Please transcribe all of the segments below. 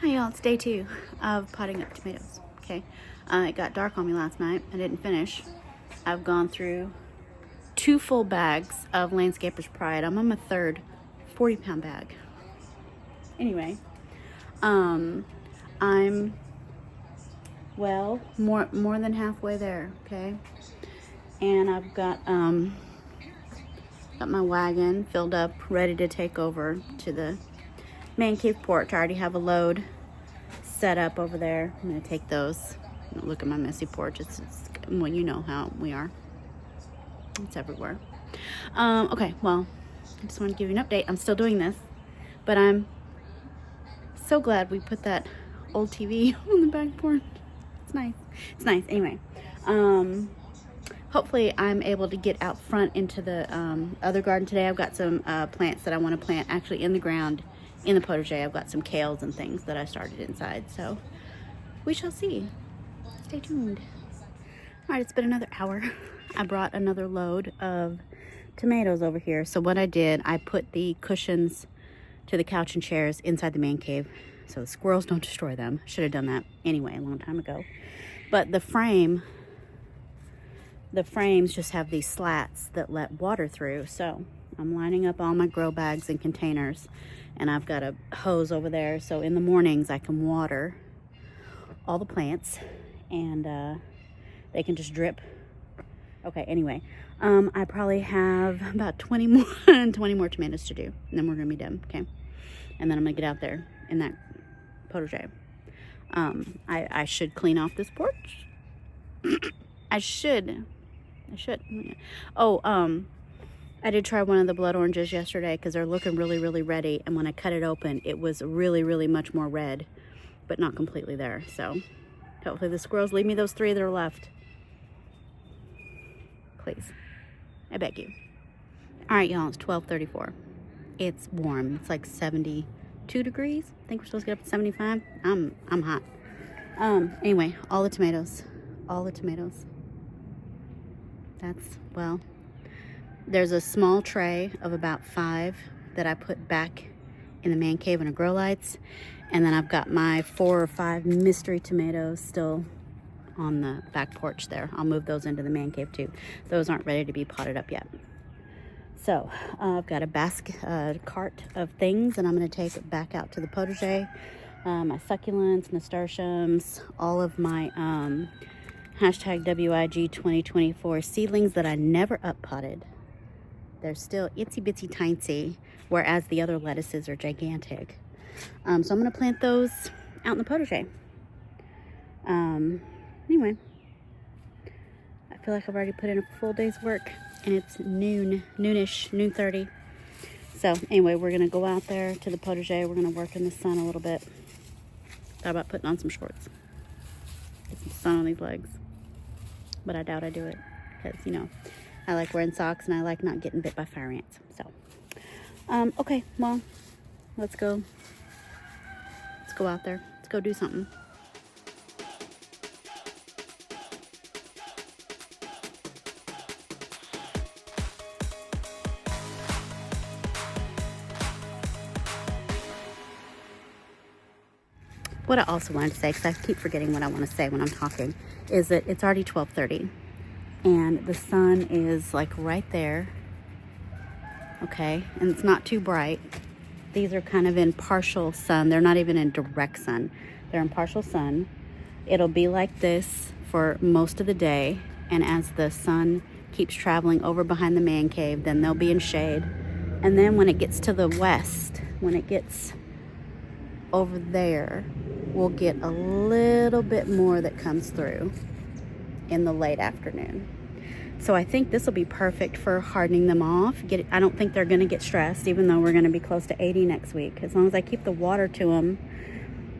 Hi y'all, it's day 2 of potting up tomatoes. Okay, it got dark on me last night. I didn't finish. I've gone through 2 full bags of Landscaper's Pride. I'm on my third 40-pound bag. Anyway, I'm well more than halfway there. Okay, and I've got my wagon filled up, ready to take over to the man cave porch. I already have a load set up over there. I'm gonna take those. Look at my messy porch. It's well, you know how we are. It's everywhere. Okay, well, I just want to give you an update. I'm still doing this, but I'm so glad we put that old TV on the back porch. It's nice. It's nice. Anyway, hopefully I'm able to get out front into the other garden today. I've got some plants that I want to plant actually in the ground in the potager. I've got some kales and things that I started inside, so we shall see. Stay tuned. All right, it's been another hour. I brought another load of tomatoes over here. So what I did, I put the cushions to the couch and chairs inside the man cave so the squirrels don't destroy them. Should have done that anyway a long time ago. But the frames just have these slats that let water through. So I'm lining up all my grow bags and containers, and I've got a hose over there. So in the mornings I can water all the plants and they can just drip. Okay, anyway, I probably have about 20 more tomatoes to do, and then we're gonna be done. Okay, and then I'm gonna get out there in that potager. I should clean off this porch. I should. Oh, I did try one of the blood oranges yesterday because they're looking really ready, and when I cut it open, it was really much more red, but not completely there. So hopefully the squirrels leave me those 3 that are left. Please, I beg you. All right, y'all, it's 12:34. It's warm. It's like 72 degrees. I think we're supposed to get up to 75. I'm hot. Anyway, all the tomatoes. That's, well, there's a small tray of about 5 that I put back in the man cave in a grow lights, and then I've got my 4 or 5 mystery tomatoes still on the back porch there. I'll move those into the man cave too. Those aren't ready to be potted up yet. So I've got a cart of things, and I'm going to take it back out to the potager. My succulents, nasturtiums, all of my hashtag WIG 2024 seedlings that I never up potted. They're still itsy bitsy tiny, whereas the other lettuces are gigantic. So I'm going to plant those out in the potager. Anyway, I feel like I've already put in a full day's work, and it's noonish, noon 30. So anyway, we're going to go out there to the potager. We're going to work in the sun a little bit. Thought about putting on some shorts. Get some sun on these legs. But I doubt I do it because, you know, I like wearing socks and I like not getting bit by fire ants. So, okay, well, let's go out there. Let's go do something. What I also wanted to say, because I keep forgetting what I want to say when I'm talking, is that it's already 12:30 and the sun is like right there. Okay, and it's not too bright. These are kind of in partial sun. They're not even in direct sun. They're in partial sun. It'll be like this for most of the day, and as the sun keeps traveling over behind the man cave, then they'll be in shade. And then when it gets to the west, when it gets over there, we'll get a little bit more that comes through in the late afternoon. So I think this will be perfect for hardening them off. I don't think they're going to get stressed, even though we're going to be close to 80 next week. As long as I keep the water to them,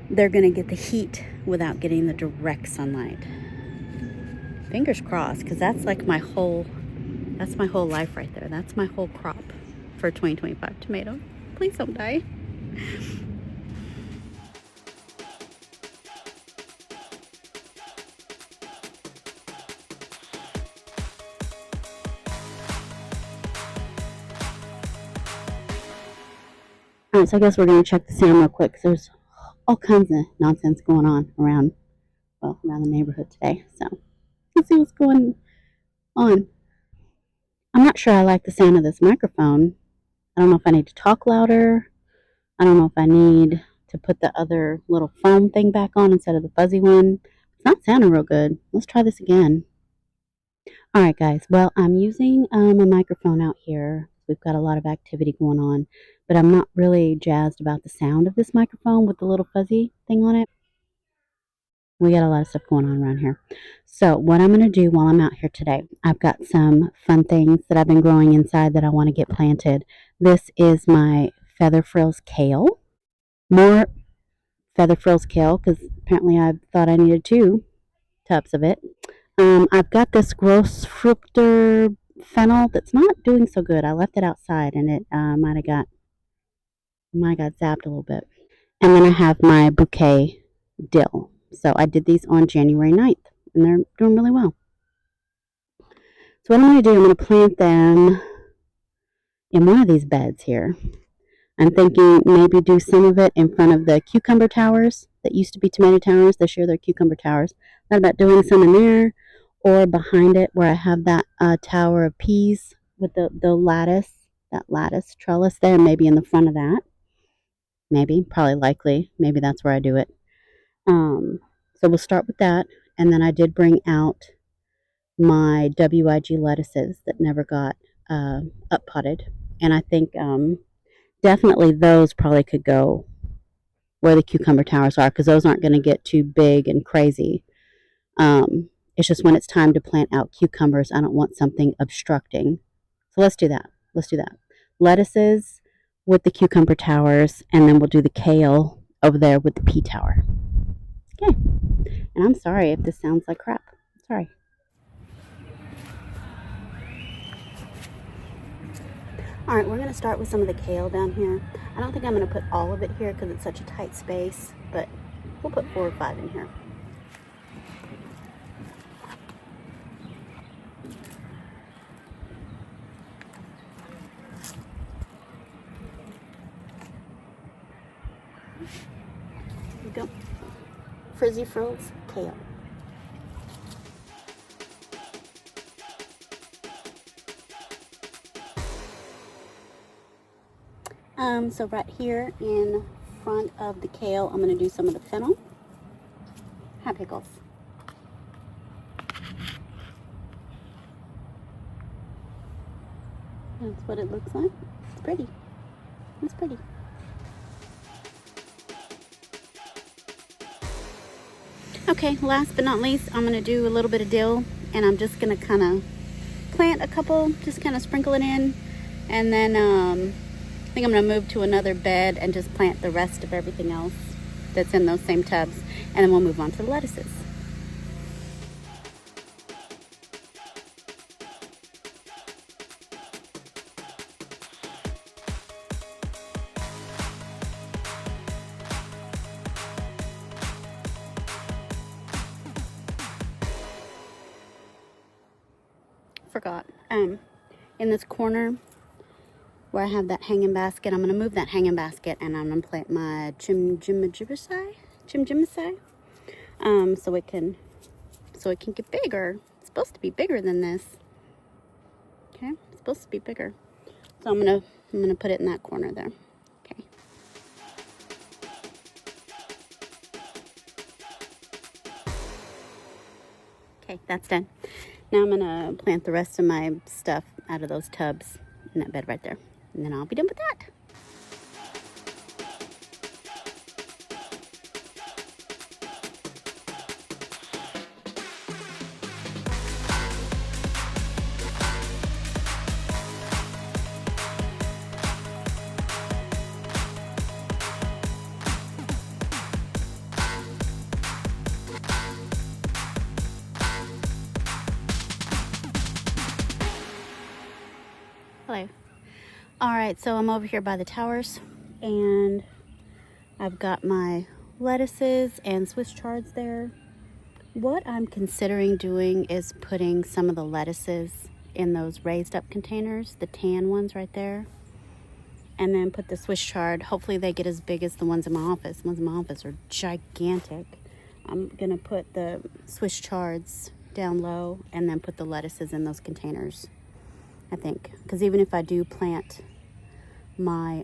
they're going to get the heat without getting the direct sunlight. Fingers crossed, because that's like my whole life right there. That's my whole crop for 2025 tomato. Please don't die. All right, so I guess we're going to check the sound real quick, 'cause there's all kinds of nonsense going on around, well, around the neighborhood today. So let's see what's going on. I'm not sure I like the sound of this microphone. I don't know if I need to talk louder. I don't know if I need to put the other little foam thing back on instead of the fuzzy one. It's not sounding real good. Let's try this again. All right, guys. Well, I'm using a microphone out here. We've got a lot of activity going on, but I'm not really jazzed about the sound of this microphone with the little fuzzy thing on it. We got a lot of stuff going on around here. So what I'm going to do while I'm out here today, I've got some fun things that I've been growing inside that I want to get planted. This is my feather frills kale. More feather frills kale because apparently I thought I needed 2 tubs of it. I've got this Grosfruchtiger fennel that's not doing so good. I left it outside and it might have got zapped a little bit. And then I have my Bouquet dill. So I did these on January 9th and they're doing really well. So what I'm going to do, I'm going to plant them in one of these beds here. I'm thinking maybe do some of it in front of the cucumber towers that used to be tomato towers. This year they're cucumber towers. Thought about doing some in there or behind it where I have that tower of peas with the lattice, that lattice trellis there, maybe in the front of that. Maybe, probably likely. Maybe that's where I do it. So we'll start with that. And then I did bring out my WIG lettuces that never got up potted. And I think definitely those probably could go where the cucumber towers are because those aren't going to get too big and crazy. It's just when it's time to plant out cucumbers, I don't want something obstructing. So let's do that. Lettuces with the cucumber towers, and then we'll do the kale over there with the pea tower. Okay. And I'm sorry if this sounds like crap. Sorry. All right, we're going to start with some of the kale down here. I don't think I'm going to put all of it here because it's such a tight space, but we'll put 4 or 5 in here. Here we go. Frizzy Frills kale. So right here in front of the kale, I'm going to do some of the fennel. Hi, pickles. That's what it looks like. It's pretty. It's pretty. Okay, last but not least, I'm going to do a little bit of dill, and I'm just going to kind of plant a couple, just kind of sprinkle it in, and then I think I'm going to move to another bed and just plant the rest of everything else that's in those same tubs, and then we'll move on to the lettuces. Forgot. In this corner where I have that hanging basket, I'm going to move that hanging basket and I'm going to plant my chimjimajibasai, so it can get bigger. It's supposed to be bigger than this. Okay, it's supposed to be bigger. So I'm gonna put it in that corner there. Okay. Okay, that's done. Now I'm gonna plant the rest of my stuff out of those tubs in that bed right there. And then I'll be done with that. Hello. All right, so I'm over here by the towers and I've got my lettuces and Swiss chards there. What I'm considering doing is putting some of the lettuces in those raised up containers, the tan ones right there. and then put the Swiss chard. Hopefully they get as big as the ones in my office. The ones in my office are gigantic. I'm gonna put the Swiss chards down low and then put the lettuces in those containers, I think. Because even if I do plant my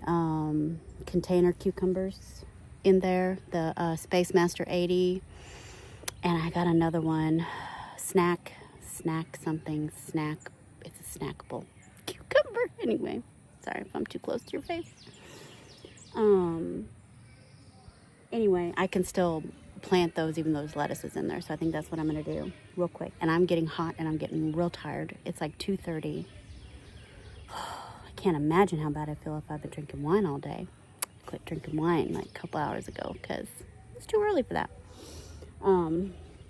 container cucumbers in there, the Space Master 80, and I got another one, snack, it's a snackable cucumber. Anyway, sorry if I'm too close to your face. Anyway, I can still plant those even though there's lettuces in there. So I think that's what I'm gonna do real quick. And I'm getting hot and I'm getting real tired. It's like 2:30. I can't imagine how bad I feel if I've been drinking wine all day. I quit drinking wine like a couple hours ago because it's too early for that.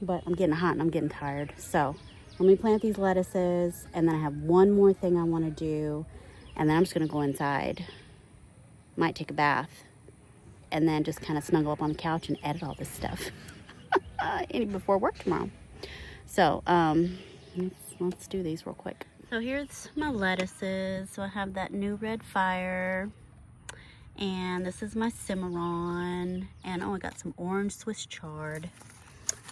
But I'm getting hot and I'm getting tired. So let me plant these lettuces, and then I have one more thing I want to do, and then I'm just gonna go inside. Might take a bath, and then just kind of snuggle up on the couch and edit all this stuff before work tomorrow. So let's do these real quick. So here's my lettuces. So I have that new red fire, and this is my Cimarron, and oh, I got some orange Swiss chard,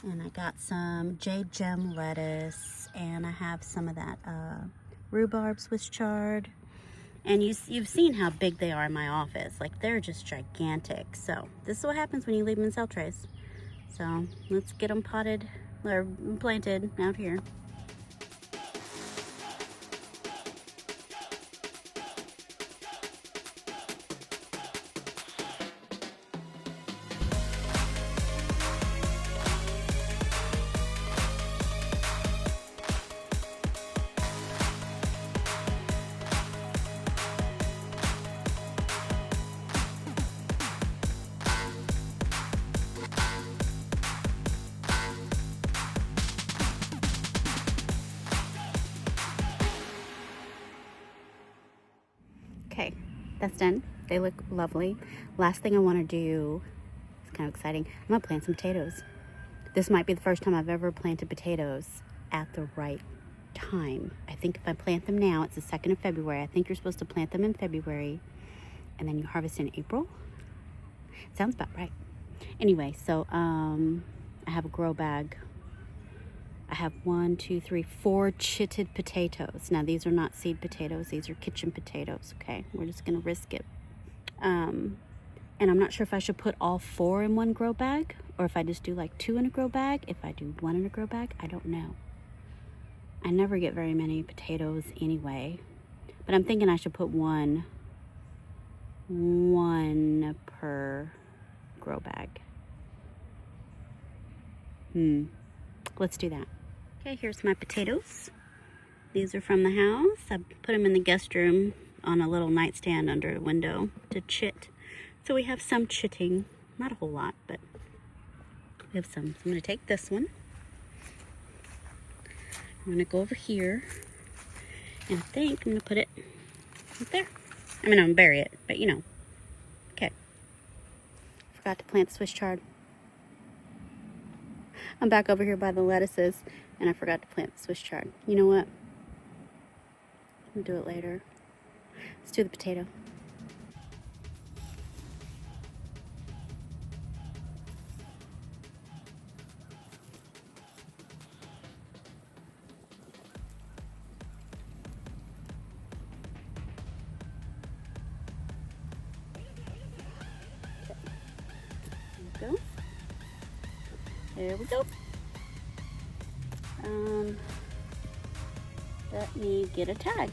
and I got some jade gem lettuce, and I have some of that rhubarb Swiss chard. And you've seen how big they are in my office. Like, they're just gigantic. So this is what happens when you leave them in cell trays. So let's get them potted or planted out here. Okay, that's done. They look lovely. Last thing I want to do, it's kind of exciting, I'm gonna plant some potatoes. This might be the first time I've ever planted potatoes at the right time. I think if I plant them now, it's the 2nd of February. I think you're supposed to plant them in February and then you harvest in April. Sounds about right. Anyway, so I have a grow bag. I have 4 chitted potatoes. Now, these are not seed potatoes. These are kitchen potatoes, okay? We're just going to risk it. And I'm not sure if I should put all 4 in one grow bag or if I just do like 2 in a grow bag. If I do 1 in a grow bag, I don't know. I never get very many potatoes anyway. But I'm thinking I should put one per grow bag. Let's do that. Okay, here's my potatoes. These are from the house. I put them in the guest room on a little nightstand under a window to chit. So we have some chitting. Not a whole lot, but we have some. So I'm going to take this one. I'm going to go over here. And I think I'm going to put it right there. I mean, I'm going to bury it, but you know. Okay. Forgot to plant the Swiss chard. I'm back over here by the lettuces, and I forgot to plant the Swiss chard. You know what? We'll do it later. Let's do the potato. Go. There we go. Let me get a tag.